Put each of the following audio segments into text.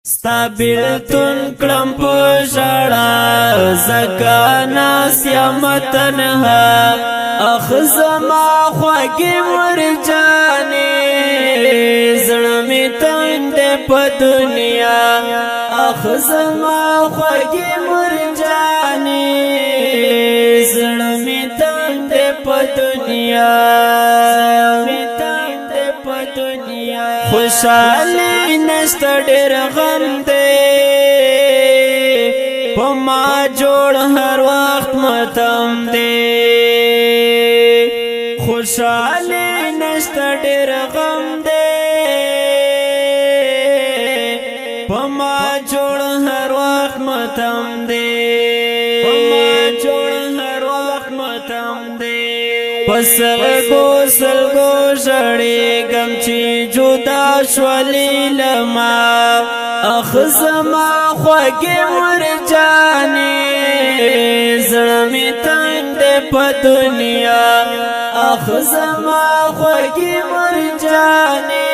ستابلتون کلم پشڑا زکا ناس یا متنها اخزما خواگی مرجانی زرمی تند پا دنیا اخزما خواگی مرجانی زرمی تند پا دنیا خوشحالی نشت ډیر غم دی په ما جوړ هر وخت ماتم دی خوشحالی نشت ډیر غم دی په ما جوړ هر وخت ماتم دی په ما جوړ هر وخت ماتم دی پسلگو سلگو جڑی گم چی جدا شولی لما اخزما خواگی مرجانی زرمی تند پا دنیا اخزما خواگی مرجانی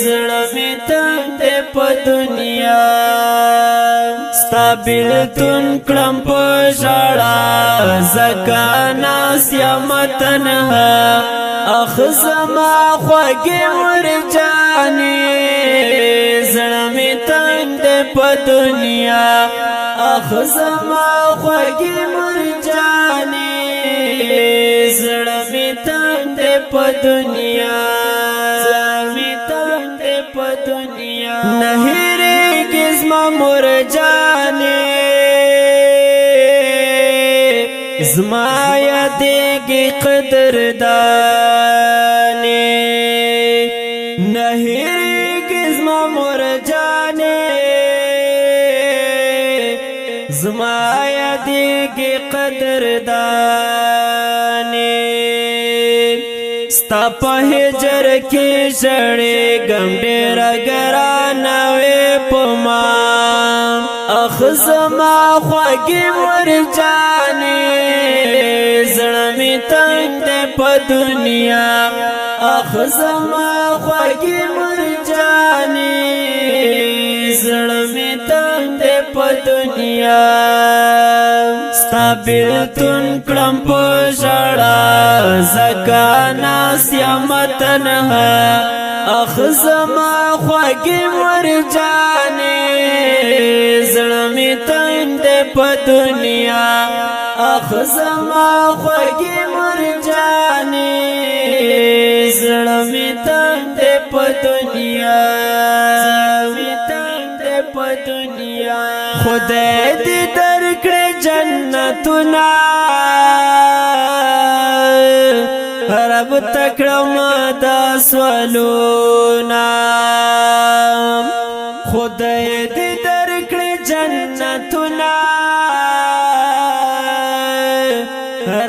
زرمی تند پا دنیا ستابلتون کلم پشڑا زکا ناس یا متنها اخزما خواگی مرجانی زرمی تند پا دنیا اخزما خواگی مرجانی زرمی تند پا دنیا زرمی تند پا دنیا نهیری گزما مرجانی زما یادیگی قدر دانی نهیگی زما مرجانی زما یادیگی قدر دانی ستا پا حجر کی جڑی گم دیر گرانوی پما اخزما خواگی مرجانی زرمی تند پا دنیا اخزما خواگی مرجانی زرمی تند پا دنیا ستابلتون کلم پشڑا زکا ناس یا متنها اخزما خواگی مرجانی زرمی تند پا دنیا اخزما خواگی مرجانی زرمی تند پا دنیا زرمی تند پا دنیا خدای دی درکڑ جنتنا رب تکرم دا سوالونا خدای دی درکڑ جنتنا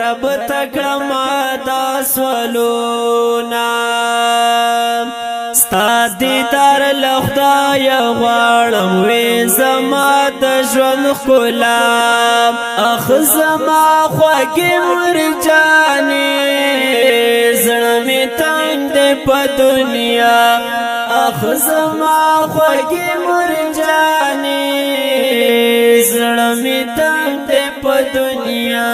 رب تکرم دا سوالونا ستا دیدار لخدای غوارم وی زما د ژوند ښکلا اخزما خواگی مرجانی زړمی تنگ دی په دنیا اخزما خواگی مرجانی زړمی تنگ دی په دنیا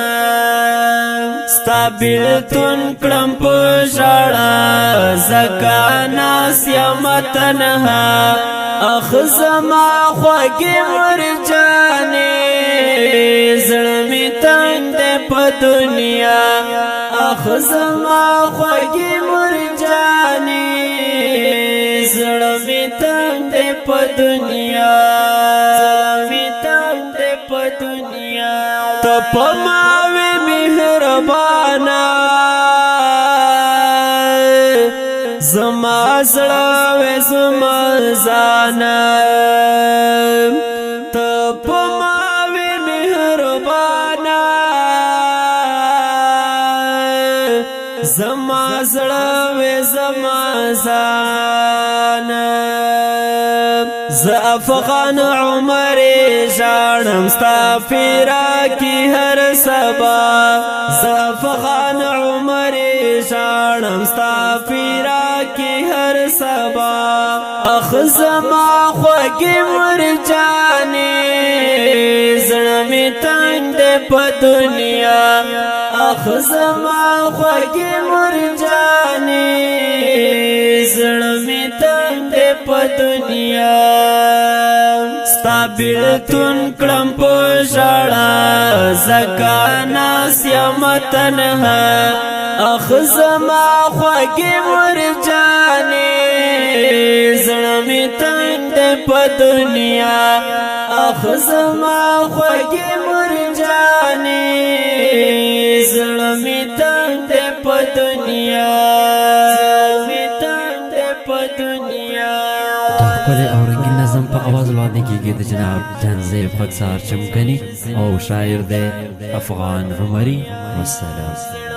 ستابلتون کلم پشڑا زکا ناس یا متنها اخزما خواگی مرجانی زرمی تند پا دنیا اخزما خواگی مرجانی زرمی تند پا دنیا زرمی تند پا دنیا تو پا ماوی مهربانا زما زړه زما زانا ته په ما وی مهربانا زما زړه زما زانا ز افغان عمر جانم ستا پیرا کی هر سبا ز افغان عمر جانم ستا پیرا کی هر سبا زما خوږې مرجانې زړه مې تنګ دی په دنیا اخ زما خوږې مرجانې زړه مې تنګ دی په دنیا ستا بیلتون کړم په ژړا زکا ناس یم تنها اخ زما خوږې مرجانې زړه مې تنګ دی په دنیا اخ زما خوږې مرجانې زړه مې تنګ دی په دنیا ښکلی او رنګین نظم په اواز وړاندې کیږي د جناب جهانزیب خاکسار چمکني او شاعر دی افغان عمري والسلام